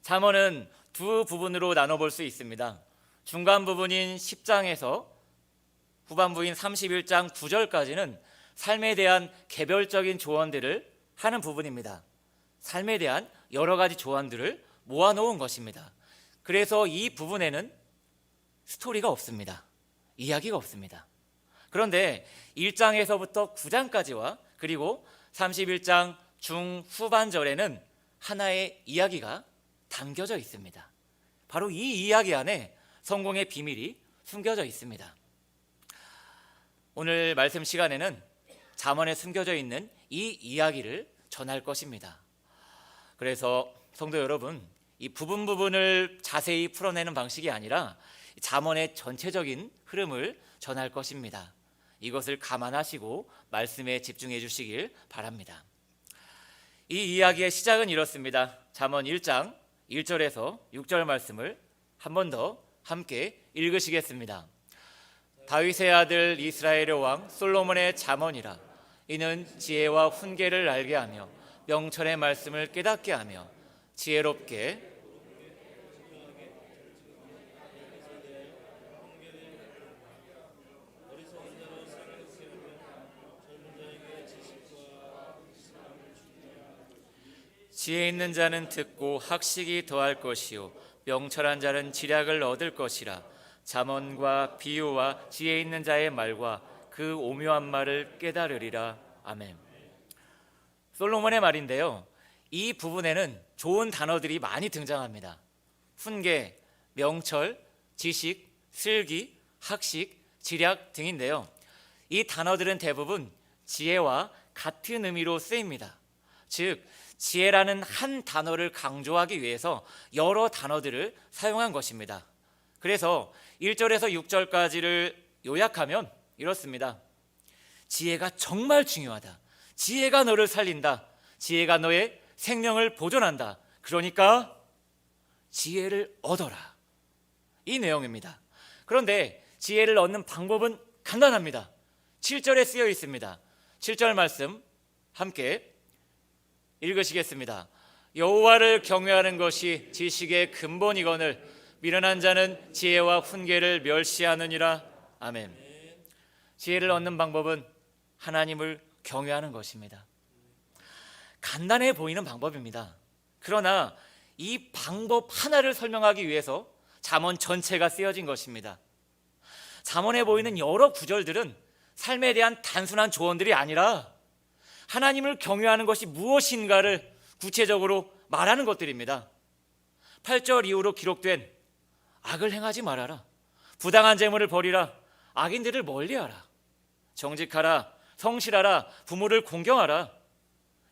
잠언은 두 부분으로 나눠볼 수 있습니다. 중간 부분인 10장에서 후반부인 31장 9절까지는 삶에 대한 개별적인 조언들을 하는 부분입니다. 삶에 대한 여러 가지 조언들을 모아놓은 것입니다. 그래서 이 부분에는 스토리가 없습니다. 이야기가 없습니다. 그런데 1장에서부터 9장까지와 그리고 31장 중후반절에는 하나의 이야기가 담겨져 있습니다. 바로 이 이야기 안에 성공의 비밀이 숨겨져 있습니다. 오늘 말씀 시간에는 잠언에 숨겨져 있는 이 이야기를 전할 것입니다. 그래서 성도 여러분, 이 부분을 자세히 풀어내는 방식이 아니라 잠언의 전체적인 흐름을 전할 것입니다. 이것을 감안하시고 말씀에 집중해 주시길 바랍니다. 이 이야기의 시작은 이렇습니다. 잠언 1장 1절에서 6절 말씀을 한 번 더 함께 읽으시겠습니다. 다윗의 아들 이스라엘의 왕 솔로몬의 잠언이라. 이는 지혜와 훈계를 알게 하며 명철의 말씀을 깨닫게 하며 지혜롭게 지혜 있는 자는 듣고 학식이 더할 것이요 명철한 자는 지략을 얻을 것이라. 잠언과 비유와 지혜 있는 자의 말과 그 오묘한 말을 깨달으리라. 아멘. 솔로몬의 말인데요, 이 부분에는 좋은 단어들이 많이 등장합니다. 훈계, 명철, 지식, 슬기, 학식, 지략 등인데요, 이 단어들은 대부분 지혜와 같은 의미로 쓰입니다. 즉 지혜라는 한 단어를 강조하기 위해서 여러 단어들을 사용한 것입니다. 그래서 1절에서 6절까지를 요약하면 이렇습니다. 지혜가 정말 중요하다. 지혜가 너를 살린다. 지혜가 너의 생명을 보존한다. 그러니까 지혜를 얻어라. 이 내용입니다. 그런데 지혜를 얻는 방법은 간단합니다. 7절에 쓰여 있습니다. 7절 말씀 함께 읽으시겠습니다. 여호와를 경외하는 것이 지식의 근본이거늘 미련한 자는 지혜와 훈계를 멸시하느니라. 아멘. 지혜를 얻는 방법은 하나님을 경외하는 것입니다. 간단해 보이는 방법입니다. 그러나 이 방법 하나를 설명하기 위해서 잠언 전체가 쓰여진 것입니다. 잠언에 보이는 여러 구절들은 삶에 대한 단순한 조언들이 아니라 하나님을 경외하는 것이 무엇인가를 구체적으로 말하는 것들입니다. 8절 이후로 기록된 악을 행하지 말아라, 부당한 재물을 버리라, 악인들을 멀리하라, 정직하라, 성실하라, 부모를 공경하라,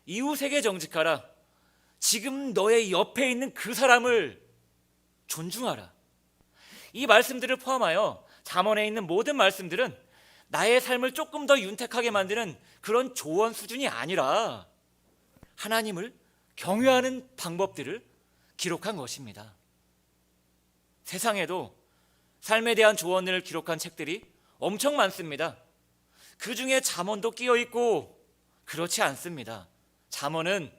이웃에게 정직하라, 지금 너의 옆에 있는 그 사람을 존중하라. 이 말씀들을 포함하여 잠언에 있는 모든 말씀들은 나의 삶을 조금 더 윤택하게 만드는 그런 조언 수준이 아니라 하나님을 경외하는 방법들을 기록한 것입니다. 세상에도 삶에 대한 조언을 기록한 책들이 엄청 많습니다. 그 중에 잠언도 끼어 있고 그렇지 않습니다. 잠언은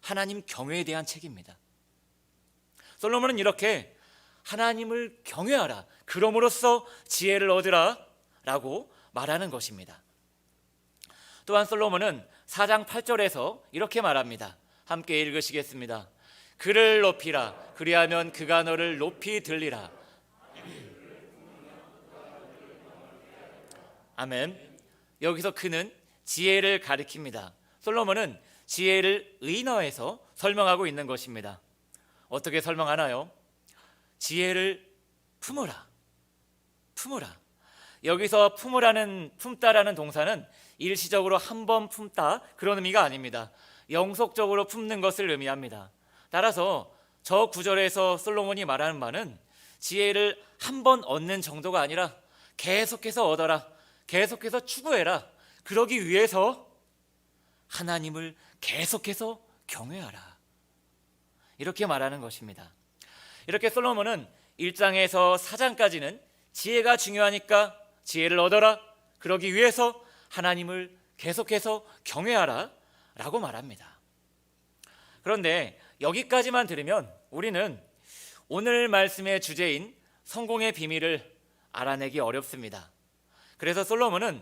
하나님 경외에 대한 책입니다. 솔로몬은 이렇게 하나님을 경외하라, 그럼으로써 지혜를 얻으라 라고 말하는 것입니다. 또한 솔로몬은 4장 8절에서 이렇게 말합니다. 함께 읽으시겠습니다. 그를 높이라, 그리하면 그가 너를 높이 들리라. 아멘. 여기서 그는 지혜를 가리킵니다. 솔로몬은 지혜를 의인화해서 설명하고 있는 것입니다. 어떻게 설명하나요? 지혜를 품으라. 여기서 품다라는 동사는 일시적으로 한 번 품다 그런 의미가 아닙니다. 영속적으로 품는 것을 의미합니다. 따라서 저 구절에서 솔로몬이 말하는 바는 지혜를 한 번 얻는 정도가 아니라 계속해서 얻어라, 계속해서 추구해라. 그러기 위해서 하나님을 계속해서 경외하라, 이렇게 말하는 것입니다. 이렇게 솔로몬은 1장에서 4장까지는 지혜가 중요하니까 지혜를 얻어라, 그러기 위해서 하나님을 계속해서 경외하라 라고 말합니다. 그런데 여기까지만 들으면 우리는 오늘 말씀의 주제인 성공의 비밀을 알아내기 어렵습니다. 그래서 솔로몬은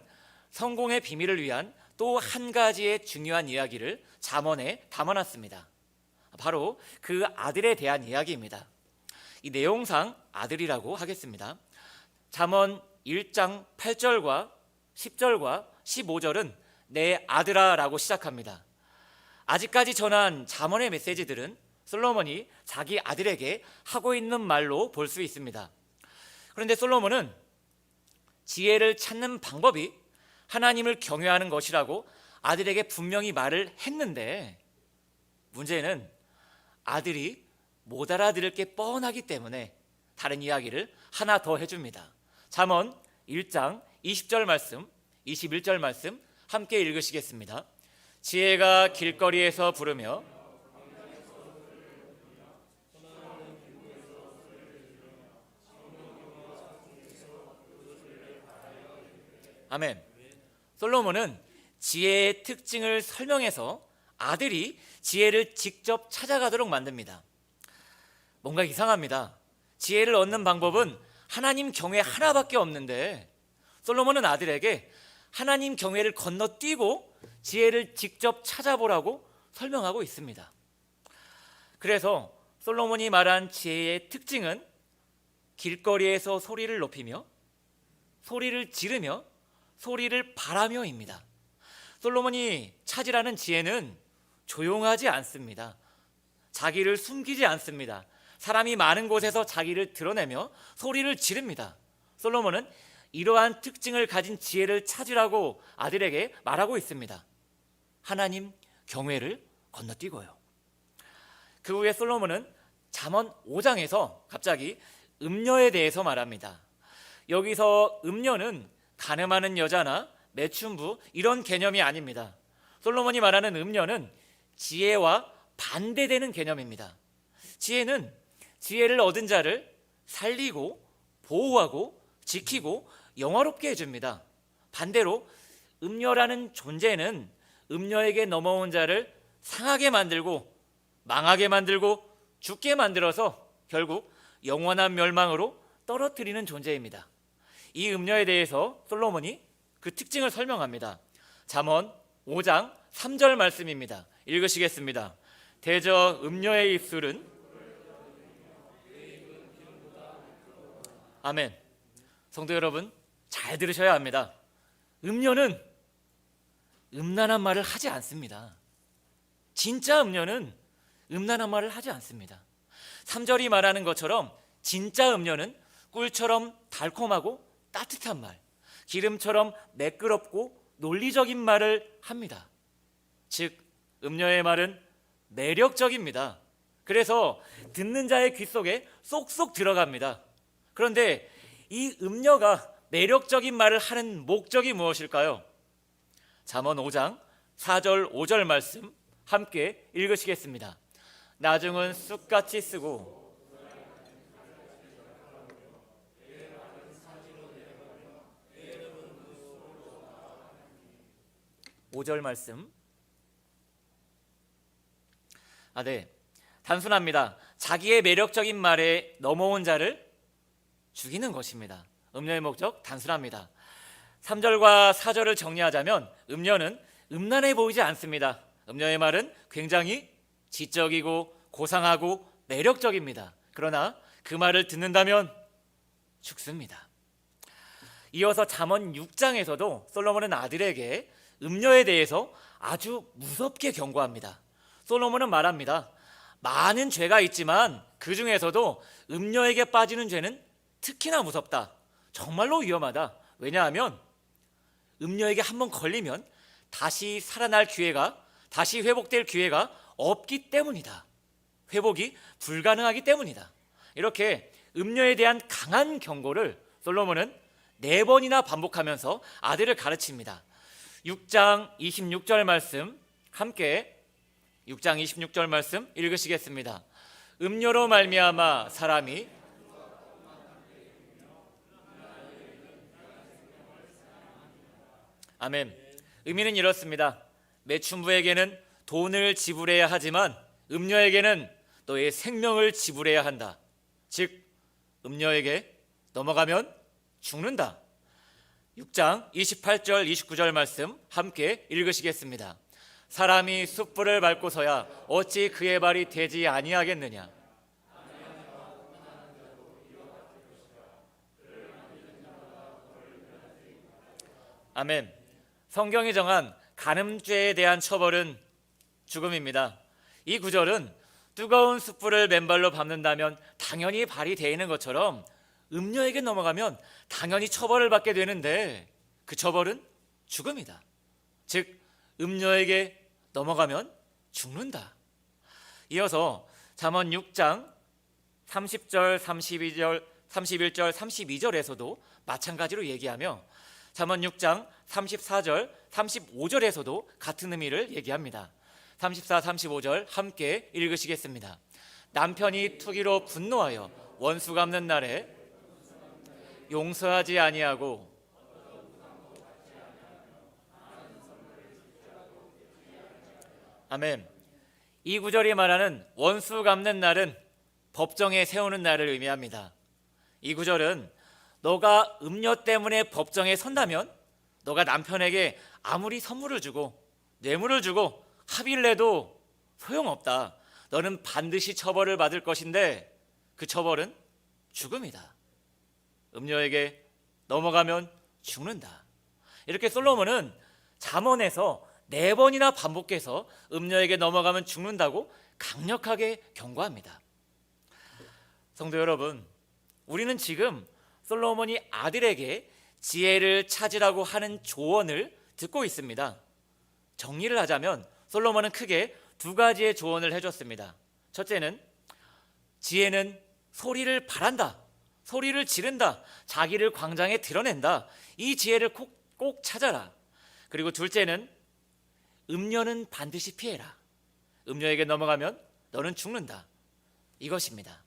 성공의 비밀을 위한 또 한 가지의 중요한 이야기를 잠언에 담아놨습니다. 바로 그 아들에 대한 이야기입니다. 이 내용상 아들이라고 하겠습니다. 잠언 1장 8절과 10절과 15절은 내 아들아 라고 시작합니다. 아직까지 전한 잠언의 메시지들은 솔로몬이 자기 아들에게 하고 있는 말로 볼 수 있습니다. 그런데 솔로몬은 지혜를 찾는 방법이 하나님을 경외하는 것이라고 아들에게 분명히 말을 했는데, 문제는 아들이 못 알아들을 게 뻔하기 때문에 다른 이야기를 하나 더 해줍니다. 잠언 1장 20절 말씀, 21절 말씀 함께 읽으시겠습니다. 지혜가 길거리에서 부르며 아멘. 솔로몬은 지혜의 특징을 설명해서 아들이 지혜를 직접 찾아가도록 만듭니다. 뭔가 이상합니다. 지혜를 얻는 방법은 하나님 경외 하나밖에 없는데 솔로몬은 아들에게 하나님 경외를 건너뛰고 지혜를 직접 찾아보라고 설명하고 있습니다. 그래서 솔로몬이 말한 지혜의 특징은 길거리에서 소리를 높이며 소리를 지르며 소리를 바라며입니다. 솔로몬이 찾으라는 지혜는 조용하지 않습니다. 자기를 숨기지 않습니다. 사람이 많은 곳에서 자기를 드러내며 소리를 지릅니다. 솔로몬은 이러한 특징을 가진 지혜를 찾으라고 아들에게 말하고 있습니다. 하나님 경외를 건너뛰고요. 그 후에 솔로몬은 잠언 5장에서 갑자기 음녀에 대해서 말합니다. 여기서 음녀는 가늠하는 여자나 매춘부 이런 개념이 아닙니다. 솔로몬이 말하는 음녀는 지혜와 반대되는 개념입니다. 지혜는 지혜를 얻은 자를 살리고 보호하고 지키고 영화롭게 해줍니다. 반대로 음녀라는 존재는 음녀에게 넘어온 자를 상하게 만들고 망하게 만들고 죽게 만들어서 결국 영원한 멸망으로 떨어뜨리는 존재입니다. 이 음녀에 대해서 솔로몬이 그 특징을 설명합니다. 잠언 5장 3절 말씀입니다. 읽으시겠습니다. 대저 음녀의 입술은 아멘. 성도 여러분, 잘 들으셔야 합니다. 음녀는 음란한 말을 하지 않습니다. 진짜 음녀는 음란한 말을 하지 않습니다. 3절이 말하는 것처럼 진짜 음녀는 꿀처럼 달콤하고 따뜻한 말, 기름처럼 매끄럽고 논리적인 말을 합니다. 즉 음녀의 말은 매력적입니다. 그래서 듣는 자의 귀 속에 쏙쏙 들어갑니다. 그런데 이 음녀가 매력적인 말을 하는 목적이 무엇일까요? 잠언 5장 4절 5절 말씀 함께 읽으시겠습니다. 나중은 쑥같이 쓰고 5절 말씀. 네. 단순합니다. 자기의 매력적인 말에 넘어온 자를 죽이는 것입니다. 음녀의 목적 단순합니다. 3절과 4절을 정리하자면 음녀는 음란해 보이지 않습니다. 음녀의 말은 굉장히 지적이고 고상하고 매력적입니다. 그러나 그 말을 듣는다면 죽습니다. 이어서 잠언 6장에서도 솔로몬은 아들에게 음녀에 대해서 아주 무섭게 경고합니다. 솔로몬은 말합니다. 많은 죄가 있지만 그 중에서도 음녀에게 빠지는 죄는 특히나 무섭다. 정말로 위험하다. 왜냐하면 음녀에게 한번 걸리면 다시 살아날 기회가, 다시 회복될 기회가 없기 때문이다. 회복이 불가능하기 때문이다. 이렇게 음녀에 대한 강한 경고를 솔로몬은 4번이나 반복하면서 아들을 가르칩니다. 6장 26절 말씀 함께 6장 26절 말씀 읽으시겠습니다. 음료로 말미암아 사람이 아멘. 의미는 이렇습니다. 매춘부에게는 돈을 지불해야 하지만 음녀에게는 너의 생명을 지불해야 한다. 즉 음녀에게 넘어가면 죽는다. 6장 28절 29절 말씀 함께 읽으시겠습니다. 사람이 숯불을 밟고서야 어찌 그의 발이 되지 아니하겠느냐. 아멘. 성경이 정한 간음죄에 대한 처벌은 죽음입니다. 이 구절은 뜨거운 숯불을 맨발로 밟는다면 당연히 발이 데이는 것처럼 음녀에게 넘어가면 당연히 처벌을 받게 되는데 그 처벌은 죽음이다. 즉 음녀에게 넘어가면 죽는다. 이어서 잠언 6장 30절, 32절, 31절, 32절에서도 마찬가지로 얘기하며 잠언 6장 34절, 35절에서도 같은 의미를 얘기합니다. 34, 35절 함께 읽으시겠습니다. 남편이 투기로 분노하여 원수 갚는 날에 용서하지 아니하고 아멘. 이 구절이 말하는 원수 갚는 날은 법정에 세우는 날을 의미합니다. 이 구절은 너가 음녀 때문에 법정에 선다면 너가 남편에게 아무리 선물을 주고 뇌물을 주고 합의를 해도 소용없다. 너는 반드시 처벌을 받을 것인데 그 처벌은 죽음이다. 음녀에게 넘어가면 죽는다. 이렇게 솔로몬은 잠언에서 4번이나 반복해서 음녀에게 넘어가면 죽는다고 강력하게 경고합니다. 성도 여러분, 우리는 지금 솔로몬이 아들에게 지혜를 찾으라고 하는 조언을 듣고 있습니다. 정리를 하자면 솔로몬은 크게 2가지의 조언을 해줬습니다. 첫째는 지혜는 소리를 바란다, 소리를 지른다, 자기를 광장에 드러낸다. 이 지혜를 꼭 찾아라. 그리고 둘째는 음녀는 반드시 피해라. 음녀에게 넘어가면 너는 죽는다. 이것입니다.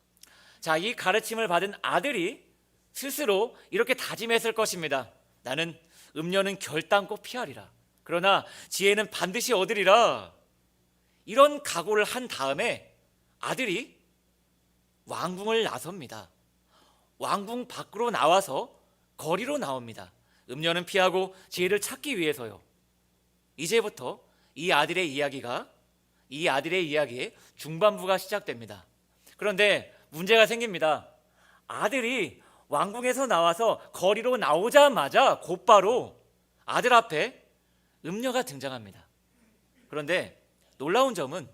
자, 이 가르침을 받은 아들이 스스로 이렇게 다짐했을 것입니다. 나는 음녀는 결단코 피하리라. 그러나 지혜는 반드시 얻으리라. 이런 각오를 한 다음에 아들이 왕궁을 나섭니다. 왕궁 밖으로 나와서 거리로 나옵니다. 음녀는 피하고 지혜를 찾기 위해서요. 이제부터 이 아들의 이야기의 중반부가 시작됩니다. 그런데 문제가 생깁니다. 아들이 왕궁에서 나와서 거리로 나오자마자 곧바로 아들 앞에 음녀가 등장합니다. 그런데 놀라운 점은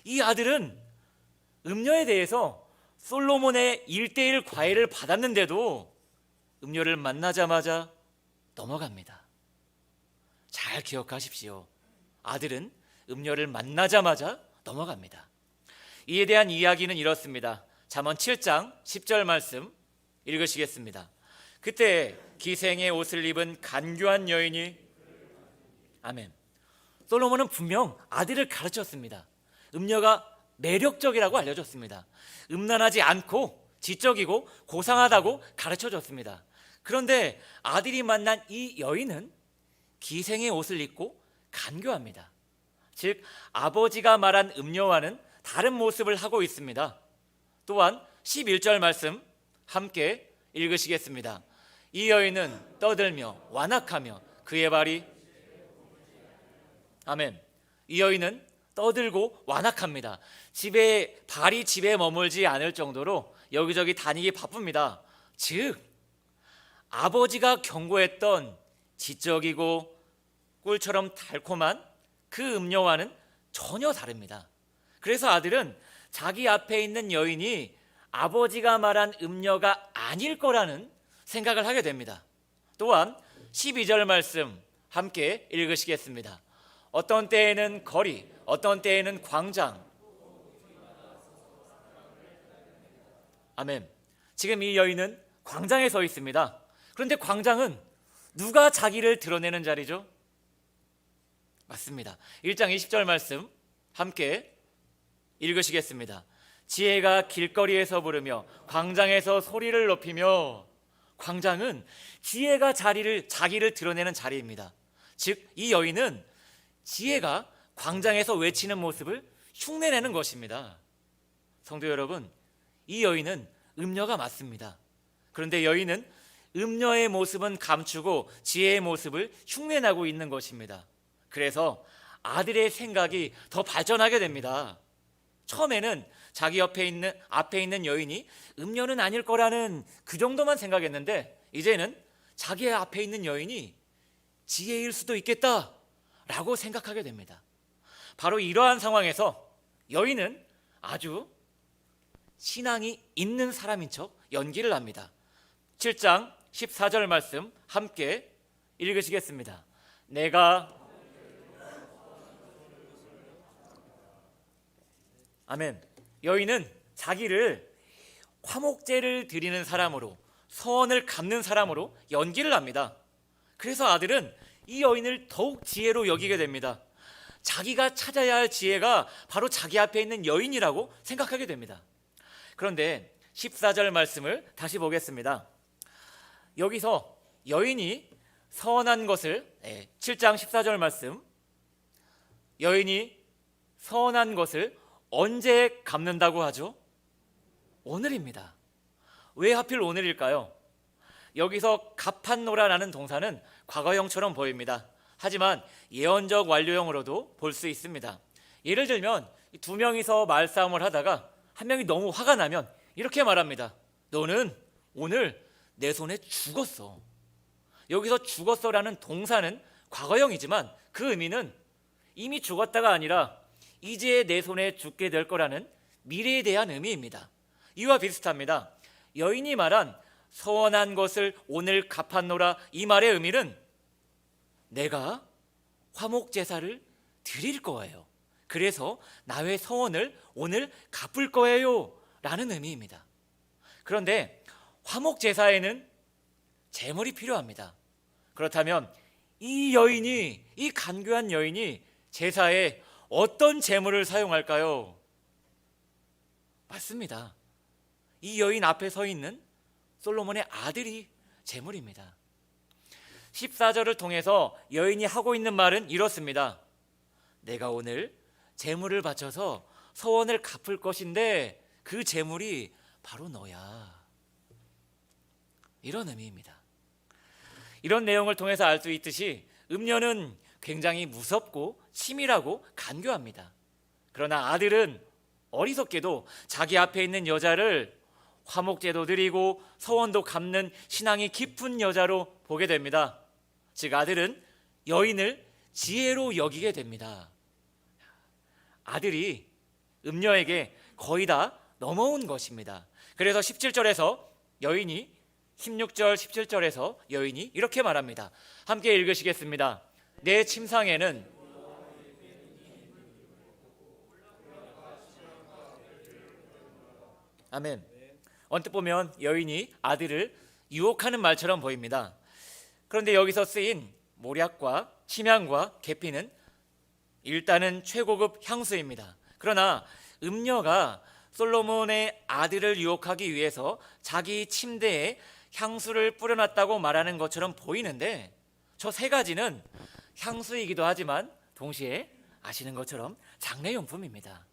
이 아들은 음녀에 대해서 솔로몬의 1:1 과외를 받았는데도 음녀를 만나자마자 넘어갑니다. 잘 기억하십시오. 아들은 음녀를 만나자마자 넘어갑니다. 이에 대한 이야기는 이렇습니다. 잠언 7장 10절 말씀 읽으시겠습니다. 그때 기생의 옷을 입은 간교한 여인이 아멘. 솔로몬은 분명 아들을 가르쳤습니다. 음녀가 매력적이라고 알려줬습니다. 음란하지 않고 지적이고 고상하다고 가르쳐줬습니다. 그런데 아들이 만난 이 여인은 기생의 옷을 입고 간교합니다. 즉 아버지가 말한 음녀와는 다른 모습을 하고 있습니다. 또한 11절 말씀 함께 읽으시겠습니다. 이 여인은 떠들며 완악하며 그의 발이 아멘. 이 여인은 떠들고 완악합니다. 발이 집에 머물지 않을 정도로 여기저기 다니기 바쁩니다. 즉 아버지가 경고했던 지적이고 꿀처럼 달콤한 그 음녀와는 전혀 다릅니다. 그래서 아들은 자기 앞에 있는 여인이 아버지가 말한 음녀가 아닐 거라는 생각을 하게 됩니다. 또한 12절 말씀 함께 읽으시겠습니다. 어떤 때에는 거리, 어떤 때에는 광장. 아멘. 지금 이 여인은 광장에 서 있습니다. 그런데 광장은 누가 자기를 드러내는 자리죠? 맞습니다. 1장 20절 말씀 함께 읽으시겠습니다. 지혜가 길거리에서 부르며 광장에서 소리를 높이며. 광장은 지혜가 자기를 드러내는 자리입니다. 즉 이 여인은 지혜가 광장에서 외치는 모습을 흉내내는 것입니다. 성도 여러분, 이 여인은 음녀가 맞습니다. 그런데 여인은 음녀의 모습은 감추고 지혜의 모습을 흉내내고 있는 것입니다. 그래서 아들의 생각이 더 발전하게 됩니다. 처음에는 자기 앞에 있는 여인이 음녀는 아닐 거라는 그 정도만 생각했는데, 이제는 자기 앞에 있는 여인이 지혜일 수도 있겠다라고 생각하게 됩니다. 바로 이러한 상황에서 여인은 아주 신앙이 있는 사람인 척 연기를 합니다. 7장 14절 말씀 함께 읽으시겠습니다. 내가 아멘. 여인은 자기를 화목제를 드리는 사람으로, 서원을 갚는 사람으로 연기를 합니다. 그래서 아들은 이 여인을 더욱 지혜로 여기게 됩니다. 자기가 찾아야 할 지혜가 바로 자기 앞에 있는 여인이라고 생각하게 됩니다. 그런데 14절 말씀을 다시 보겠습니다. 여기서 여인이 서원한 것을 7장 14절 말씀, 여인이 서원한 것을 언제 갚는다고 하죠? 오늘입니다. 왜 하필 오늘일까요? 여기서 갚았노라라는 동사는 과거형처럼 보입니다. 하지만 예언적 완료형으로도 볼 수 있습니다. 예를 들면 두 명이서 말싸움을 하다가 한 명이 너무 화가 나면 이렇게 말합니다. 너는 오늘 내 손에 죽었어. 여기서 죽었어라는 동사는 과거형이지만 그 의미는 이미 죽었다가 아니라 이제 내 손에 죽게 될 거라는 미래에 대한 의미입니다. 이와 비슷합니다. 여인이 말한 서원한 것을 오늘 갚았노라, 이 말의 의미는 내가 화목제사를 드릴 거예요. 그래서 나의 서원을 오늘 갚을 거예요 라는 의미입니다. 그런데 화목제사에는 제물이 필요합니다. 그렇다면 이 간교한 여인이 제사에 어떤 제물을 사용할까요? 맞습니다. 이 여인 앞에 서 있는 솔로몬의 아들이 제물입니다. 14절을 통해서 여인이 하고 있는 말은 이렇습니다. 내가 오늘 제물을 바쳐서 서원을 갚을 것인데 그 제물이 바로 너야. 이런 의미입니다. 이런 내용을 통해서 알 수 있듯이 음녀는 굉장히 무섭고 치밀하고 간교합니다. 그러나 아들은 어리석게도 자기 앞에 있는 여자를 화목제도 드리고 서원도 갚는 신앙이 깊은 여자로 보게 됩니다. 즉 아들은 여인을 지혜로 여기게 됩니다. 아들이 음녀에게 거의 다 넘어온 것입니다. 그래서 17절에서 여인이 16절 17절에서 여인이 이렇게 말합니다. 함께 읽으시겠습니다. 내 침상에는 아멘. 언뜻 보면 여인이 아들을 유혹하는 말처럼 보입니다. 그런데 여기서 쓰인 모략과 침향과 계피는 일단은 최고급 향수입니다. 그러나 음녀가 솔로몬의 아들을 유혹하기 위해서 자기 침대에 향수를 뿌려놨다고 말하는 것처럼 보이는데, 저 세 가지는 향수이기도 하지만 동시에 아시는 것처럼 장례용품입니다.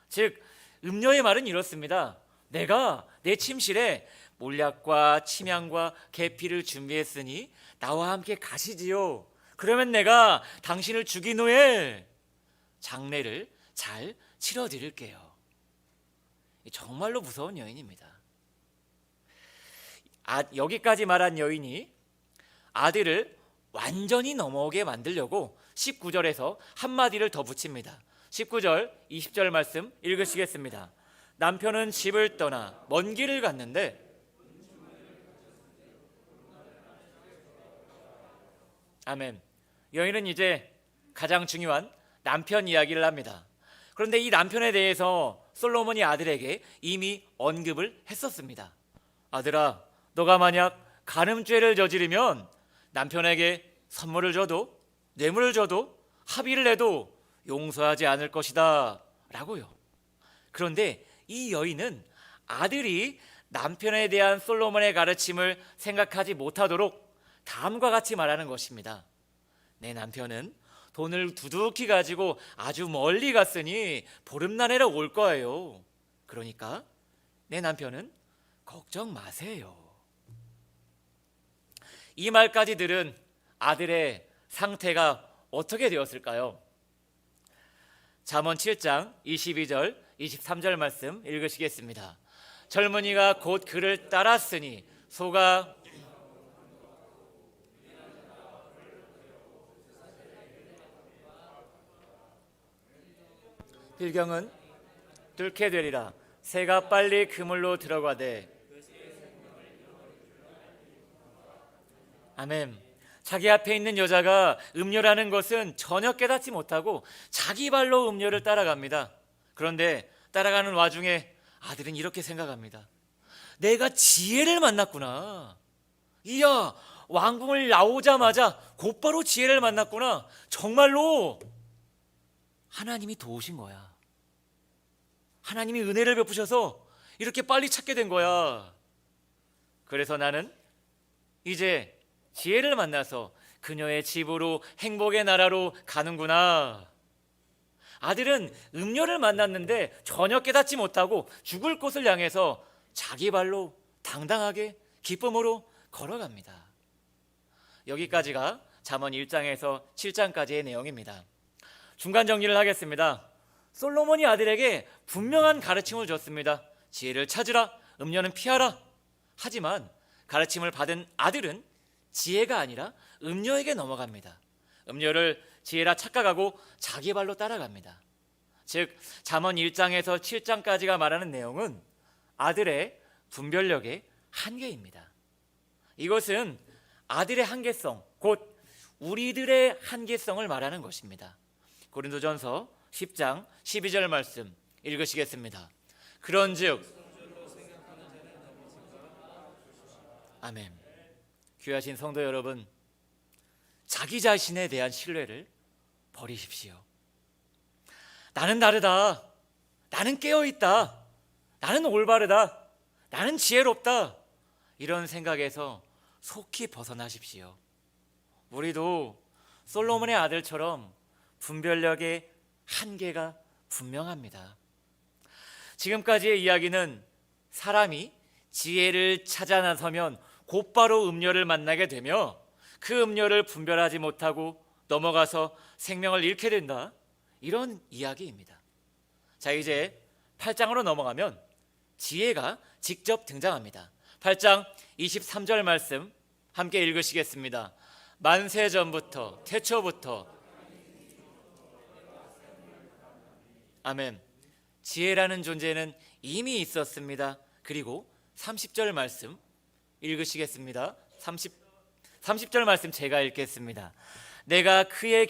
즉 음녀의 말은 이렇습니다. 내가 내 침실에 몰약과 침향과 계피를 준비했으니 나와 함께 가시지요. 그러면 내가 당신을 죽인 후에 장례를 잘 치러드릴게요. 정말로 무서운 여인입니다. 여기까지 말한 여인이 아들을 완전히 넘어오게 만들려고 19절에서 한마디를 더 붙입니다. 19절 20절 말씀 읽으시겠습니다. 남편은 집을 떠나 먼 길을 갔는데 아멘. 여인은 이제 가장 중요한 남편 이야기를 합니다. 그런데 이 남편에 대해서 솔로몬이 아들에게 이미 언급을 했었습니다. 아들아, 너가 만약 간음죄를 저지르면 남편에게 선물을 줘도 뇌물을 줘도 합의를 해도 용서하지 않을 것이다 라고요. 그런데 이 여인은 아들이 남편에 대한 솔로몬의 가르침을 생각하지 못하도록 다음과 같이 말하는 것입니다. 내 남편은 돈을 두둑히 가지고 아주 멀리 갔으니 보름날에라 올 거예요. 그러니까 내 남편은 걱정 마세요. 이 말까지 들은 아들의 상태가 어떻게 되었을까요? 잠언 7장 22절 23절 말씀 읽으시겠습니다. 젊은이가 곧 그를 따랐으니 소가 필경은 뚫게 되리라. 새가 빨리 그물로 들어가되. 아멘. 자기 앞에 있는 여자가 음료라는 것은 전혀 깨닫지 못하고 자기 발로 음료를 따라갑니다. 그런데 따라가는 와중에 아들은 이렇게 생각합니다. 내가 지혜를 만났구나. 이야, 왕궁을 나오자마자 곧바로 지혜를 만났구나. 정말로 하나님이 도우신 거야. 하나님이 은혜를 베푸셔서 이렇게 빨리 찾게 된 거야. 그래서 나는 이제 지혜를 만나서 그녀의 집으로 행복의 나라로 가는구나. 아들은 음녀를 만났는데 전혀 깨닫지 못하고 죽을 곳을 향해서 자기 발로 당당하게 기쁨으로 걸어갑니다. 여기까지가 잠언 1장에서 7장까지의 내용입니다. 중간 정리를 하겠습니다. 솔로몬이 아들에게 분명한 가르침을 줬습니다. 지혜를 찾으라, 음녀는 피하라. 하지만 가르침을 받은 아들은 지혜가 아니라 음녀에게 넘어갑니다. 음녀를 지혜라 착각하고 자기 발로 따라갑니다. 즉 잠언 1장에서 7장까지가 말하는 내용은 아들의 분별력의 한계입니다. 이것은 아들의 한계성, 곧 우리들의 한계성을 말하는 것입니다. 고린도전서 10장 12절 말씀 읽으시겠습니다. 그런즉 아멘. 귀하신 성도 여러분, 자기 자신에 대한 신뢰를 버리십시오. 나는 다르다. 나는 깨어있다. 나는 올바르다. 나는 지혜롭다. 이런 생각에서 속히 벗어나십시오. 우리도 솔로몬의 아들처럼 분별력의 한계가 분명합니다. 지금까지의 이야기는 사람이 지혜를 찾아 나서면 곧바로 음료를 만나게 되며 그 음료를 분별하지 못하고 넘어가서 생명을 잃게 된다, 이런 이야기입니다. 자, 이제 8장으로 넘어가면 지혜가 직접 등장합니다. 8장 23절 말씀 함께 읽으시겠습니다. 만세 전부터 태초부터. 아멘. 지혜라는 존재는 이미 있었습니다. 그리고 30절 말씀 읽으시겠습니다. 30절 말씀 제가 읽겠습니다. 내가 그의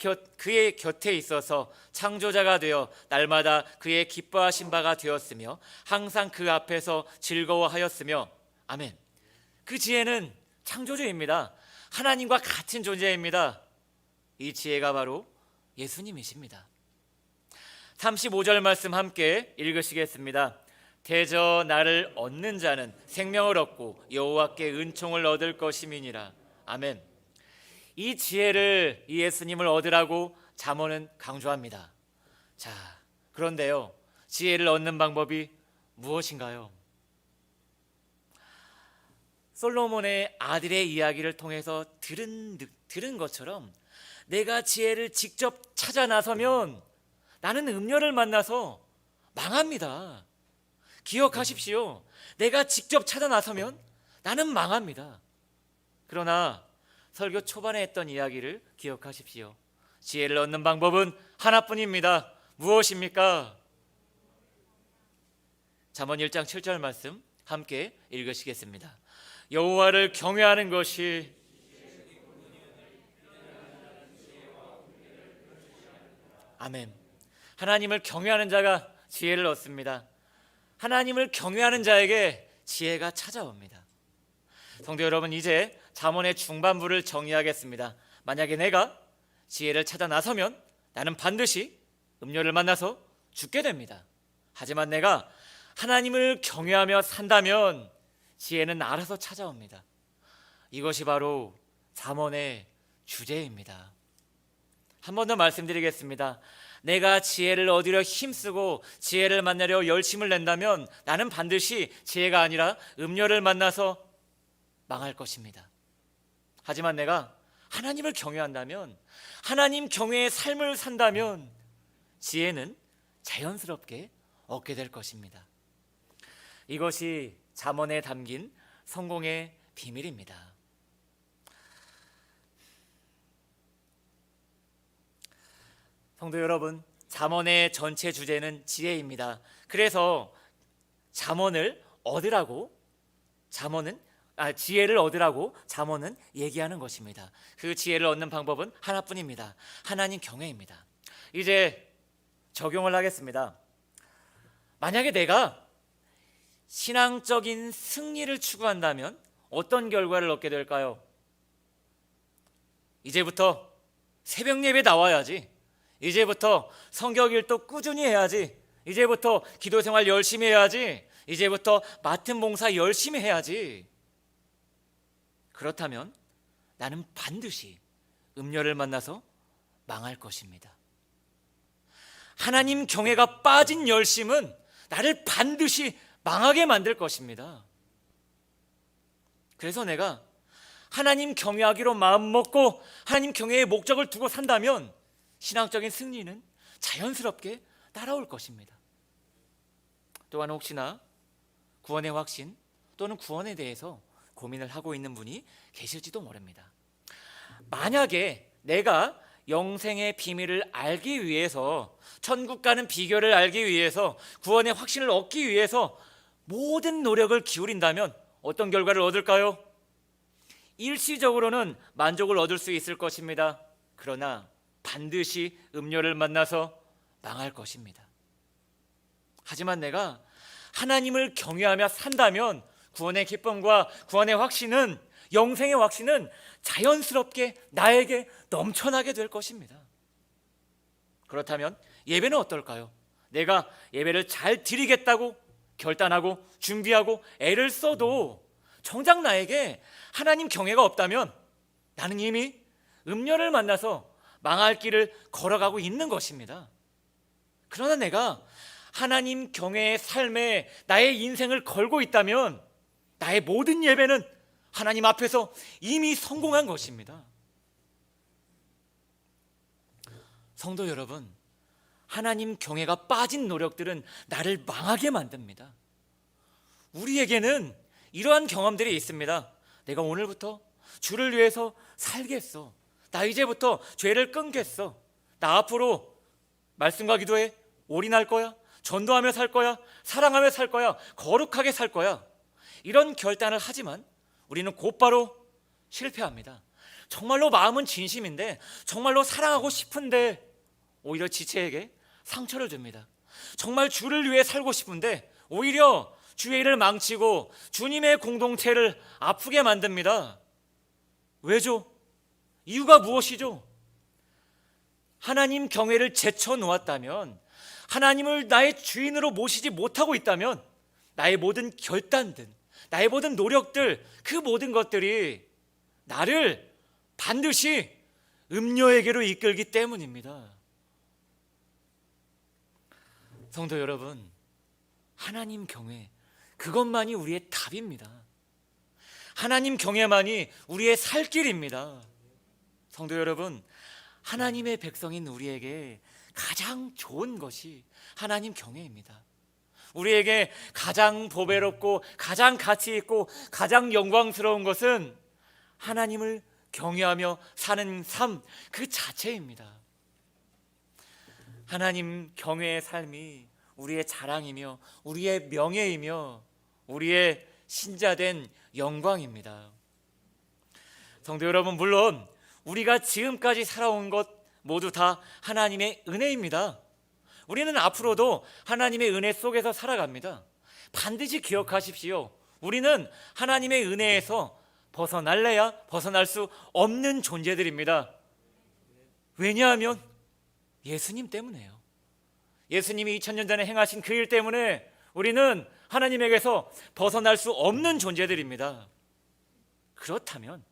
곁에 있어서 창조자가 되어 날마다 그의 기뻐하신 바가 되었으며 항상 그 앞에서 즐거워하였으며. 아멘. 그 지혜는 창조주입니다. 하나님과 같은 존재입니다. 이 지혜가 바로 예수님이십니다. 35절 말씀 함께 읽으시겠습니다. 대저 나를 얻는 자는 생명을 얻고 여호와께 은총을 얻을 것임이니라. 아멘. 이 지혜를, 이 예수님을 얻으라고 잠언은 강조합니다. 자, 그런데요, 지혜를 얻는 방법이 무엇인가요? 솔로몬의 아들의 이야기를 통해서 들은 것처럼 내가 지혜를 직접 찾아 나서면 나는 음녀를 만나서 망합니다. 기억하십시오. 내가 직접 찾아 나서면 나는 망합니다. 그러나 설교 초반에 했던 이야기를 기억하십시오. 지혜를 얻는 방법은 하나뿐입니다. 무엇입니까? 잠언 1장 7절 말씀 함께 읽으시겠습니다. 여호와를 경외하는 것이 아멘. 하나님을 경외하는 자가 지혜를 얻습니다. 하나님을 경외하는 자에게 지혜가 찾아옵니다. 성도 여러분, 이제 잠언의 중반부를 정리하겠습니다. 만약에 내가 지혜를 찾아 나서면 나는 반드시 음료를 만나서 죽게 됩니다. 하지만 내가 하나님을 경외하며 산다면 지혜는 알아서 찾아옵니다. 이것이 바로 잠언의 주제입니다. 한 번 더 말씀드리겠습니다. 내가 지혜를 얻으려 힘쓰고 지혜를 만나려 열심을 낸다면 나는 반드시 지혜가 아니라 음료를 만나서 망할 것입니다. 하지만 내가 하나님을 경외한다면, 하나님 경외의 삶을 산다면 지혜는 자연스럽게 얻게 될 것입니다. 이것이 잠언에 담긴 성공의 비밀입니다. 성도 여러분, 잠언의 전체 주제는 지혜입니다. 그래서 지혜를 얻으라고 잠언은 얘기하는 것입니다. 그 지혜를 얻는 방법은 하나뿐입니다. 하나님 경외입니다. 이제 적용을 하겠습니다. 만약에 내가 신앙적인 승리를 추구한다면 어떤 결과를 얻게 될까요? 이제부터 새벽 예배 나와야지. 이제부터 성경 읽기 꾸준히 해야지. 이제부터 기도 생활 열심히 해야지. 이제부터 맡은 봉사 열심히 해야지. 그렇다면 나는 반드시 음료를 만나서 망할 것입니다. 하나님 경외가 빠진 열심은 나를 반드시 망하게 만들 것입니다. 그래서 내가 하나님 경외하기로 마음먹고 하나님 경외의 목적을 두고 산다면 신앙적인 승리는 자연스럽게 따라올 것입니다. 또한 혹시나 구원의 확신 또는 구원에 대해서 고민을 하고 있는 분이 계실지도 모릅니다. 만약에 내가 영생의 비밀을 알기 위해서, 천국 가는 비결을 알기 위해서, 구원의 확신을 얻기 위해서 모든 노력을 기울인다면 어떤 결과를 얻을까요? 일시적으로는 만족을 얻을 수 있을 것입니다. 그러나 반드시 음료를 만나서 망할 것입니다. 하지만 내가 하나님을 경외하며 산다면 구원의 기쁨과 구원의 확신은, 영생의 확신은 자연스럽게 나에게 넘쳐나게 될 것입니다. 그렇다면 예배는 어떨까요? 내가 예배를 잘 드리겠다고 결단하고 준비하고 애를 써도 정작 나에게 하나님 경외가 없다면 나는 이미 음료를 만나서 망할 길을 걸어가고 있는 것입니다. 그러나 내가 하나님 경외의 삶에 나의 인생을 걸고 있다면 나의 모든 예배는 하나님 앞에서 이미 성공한 것입니다. 성도 여러분, 하나님 경외가 빠진 노력들은 나를 망하게 만듭니다. 우리에게는 이러한 경험들이 있습니다. 내가 오늘부터 주를 위해서 살겠어. 나 이제부터 죄를 끊겠어. 나 앞으로 말씀과 기도에 올인할 거야. 전도하며 살 거야. 사랑하며 살 거야. 거룩하게 살 거야. 이런 결단을 하지만 우리는 곧바로 실패합니다. 정말로 마음은 진심인데, 정말로 사랑하고 싶은데 오히려 지체에게 상처를 줍니다. 정말 주를 위해 살고 싶은데 오히려 주의 일을 망치고 주님의 공동체를 아프게 만듭니다. 왜죠? 이유가 무엇이죠? 하나님 경외를 제쳐놓았다면, 하나님을 나의 주인으로 모시지 못하고 있다면 나의 모든 결단들, 나의 모든 노력들, 그 모든 것들이 나를 반드시 음료에게로 이끌기 때문입니다. 성도 여러분, 하나님 경외, 그것만이 우리의 답입니다. 하나님 경외만이 우리의 살 길입니다. 성도 여러분, 하나님의 백성인 우리에게 가장 좋은 것이 하나님 경외입니다. 우리에게 가장 보배롭고 가장 가치 있고 가장 영광스러운 것은 하나님을 경외하며 사는 삶 그 자체입니다. 하나님 경외의 삶이 우리의 자랑이며 우리의 명예이며 우리의 신자된 영광입니다. 성도 여러분, 물론 우리가 지금까지 살아온 것 모두 다 하나님의 은혜입니다. 우리는 앞으로도 하나님의 은혜 속에서 살아갑니다. 반드시 기억하십시오. 우리는 하나님의 은혜에서 벗어날래야 벗어날 수 없는 존재들입니다. 왜냐하면 예수님 때문에요. 예수님이 2000년 전에 행하신 그 일 때문에 우리는 하나님에게서 벗어날 수 없는 존재들입니다. 그렇다면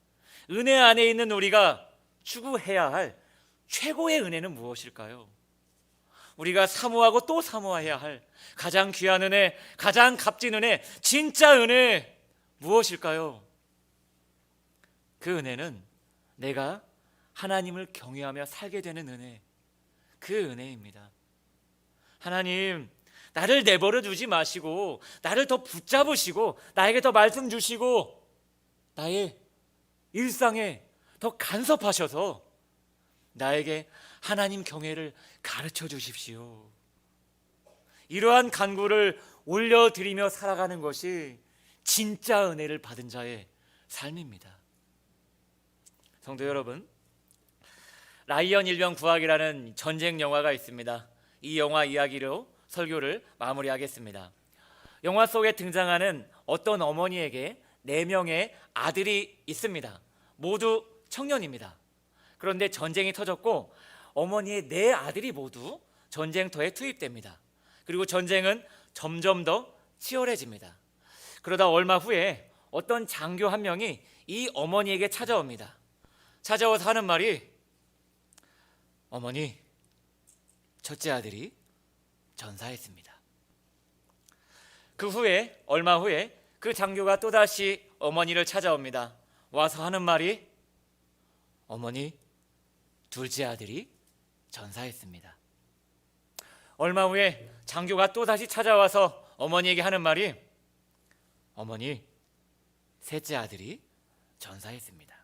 은혜 안에 있는 우리가 추구해야 할 최고의 은혜는 무엇일까요? 우리가 사모하고 또 사모해야 할 가장 귀한 은혜, 가장 값진 은혜, 진짜 은혜 무엇일까요? 그 은혜는 내가 하나님을 경외하며 살게 되는 은혜, 그 은혜입니다. 하나님, 나를 내버려 두지 마시고 나를 더 붙잡으시고 나에게 더 말씀 주시고 나의 일상에 더 간섭하셔서 나에게 하나님 경외를 가르쳐 주십시오. 이러한 간구를 올려드리며 살아가는 것이 진짜 은혜를 받은 자의 삶입니다. 성도 여러분, 라이언 일병 구하기라는 전쟁 영화가 있습니다. 이 영화 이야기로 설교를 마무리하겠습니다. 영화 속에 등장하는 어떤 어머니에게 4명의 아들이 있습니다. 모두 청년입니다. 그런데 전쟁이 터졌고 어머니의 4아들이 모두 전쟁터에 투입됩니다. 그리고 전쟁은 점점 더 치열해집니다. 그러다 얼마 후에 어떤 장교 한 명이 이 어머니에게 찾아옵니다. 찾아와서 하는 말이, 어머니, 첫째 아들이 전사했습니다. 그 후에 얼마 후에 그 장교가 또다시 어머니를 찾아옵니다. 와서 하는 말이, 어머니, 둘째 아들이 전사했습니다. 얼마 후에 장교가 또다시 찾아와서 어머니에게 하는 말이, 어머니, 셋째 아들이 전사했습니다.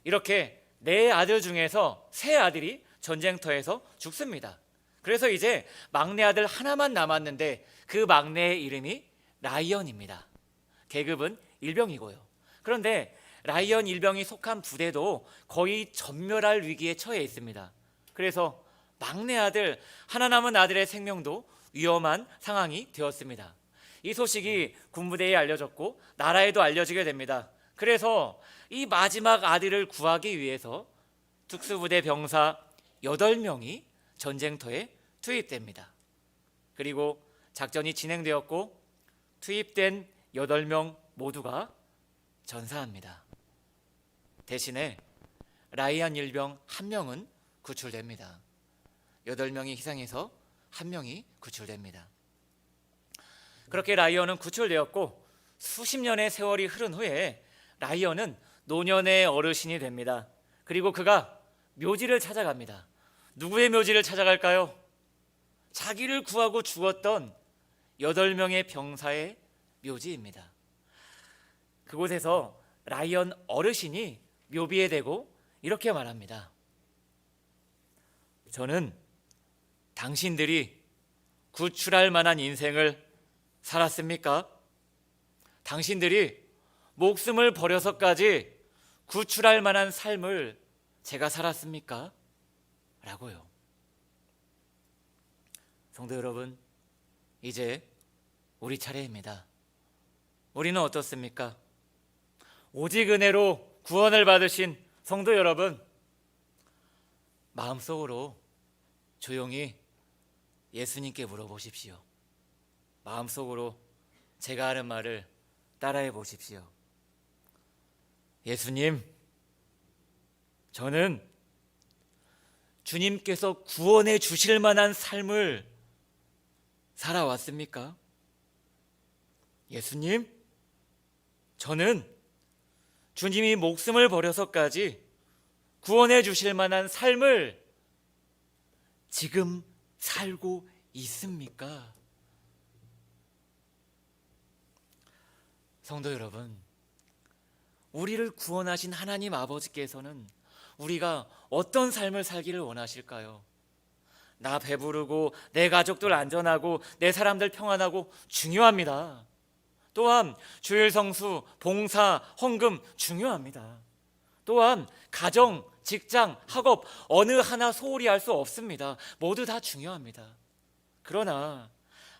이렇게 4아들 중에서 3아들이 전쟁터에서 죽습니다. 그래서 이제 막내 아들 하나만 남았는데 그 막내의 이름이 라이언입니다. 계급은 일병이고요. 그런데 라이언 일병이 속한 부대도 거의 전멸할 위기에 처해 있습니다. 그래서 막내 아들, 하나 남은 아들의 생명도 위험한 상황이 되었습니다. 이 소식이 군부대에 알려졌고 나라에도 알려지게 됩니다. 그래서 이 마지막 아들을 구하기 위해서 특수부대 병사 8명이 전쟁터에 투입됩니다. 그리고 작전이 진행되었고 투입된 8명 모두가 전사합니다. 대신에 라이언 일병 1명은 구출됩니다. 8명이 희생해서 1명이 구출됩니다. 그렇게 라이언은 구출되었고 수십 년의 세월이 흐른 후에 라이언은 노년의 어르신이 됩니다. 그리고 그가 묘지를 찾아갑니다. 누구의 묘지를 찾아갈까요? 자기를 구하고 죽었던 8명의 병사의 묘지입니다. 그곳에서 라이언 어르신이 묘비에 대고 이렇게 말합니다. 저는 당신들이 구출할 만한 인생을 살았습니까? 당신들이 목숨을 버려서까지 구출할 만한 삶을 제가 살았습니까? 라고요. 성도 여러분, 이제 우리 차례입니다. 우리는 어떻습니까? 오직 은혜로 구원을 받으신 성도 여러분, 마음속으로 조용히 예수님께 물어보십시오. 마음속으로 제가 하는 말을 따라해 보십시오. 예수님, 저는 주님께서 구원해 주실 만한 삶을 살아왔습니까? 예수님, 저는 주님이 목숨을 버려서까지 구원해 주실 만한 삶을 지금 살고 있습니까? 성도 여러분, 우리를 구원하신 하나님 아버지께서는 우리가 어떤 삶을 살기를 원하실까요? 나 배부르고 내 가족들 안전하고 내 사람들 평안하고 중요합니다. 또한 주일 성수, 봉사, 헌금 중요합니다. 또한 가정, 직장, 학업 어느 하나 소홀히 할 수 없습니다. 모두 다 중요합니다. 그러나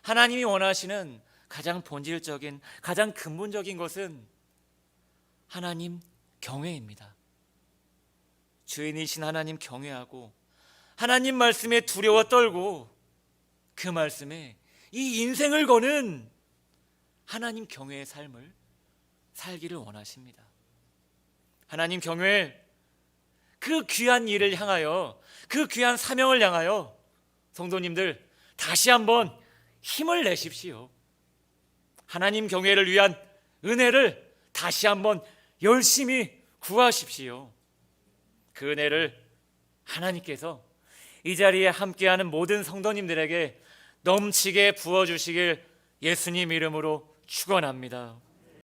하나님이 원하시는 가장 본질적인, 가장 근본적인 것은 하나님 경외입니다. 주인이신 하나님 경외하고 하나님 말씀에 두려워 떨고 그 말씀에 이 인생을 거는 하나님 경외의 삶을 살기를 원하십니다. 하나님 경외, 그 귀한 일을 향하여, 그 귀한 사명을 향하여 성도님들 다시 한번 힘을 내십시오. 하나님 경외를 위한 은혜를 다시 한번 열심히 구하십시오. 그 은혜를 하나님께서 이 자리에 함께하는 모든 성도님들에게 넘치게 부어주시길 예수님 이름으로 축원합니다.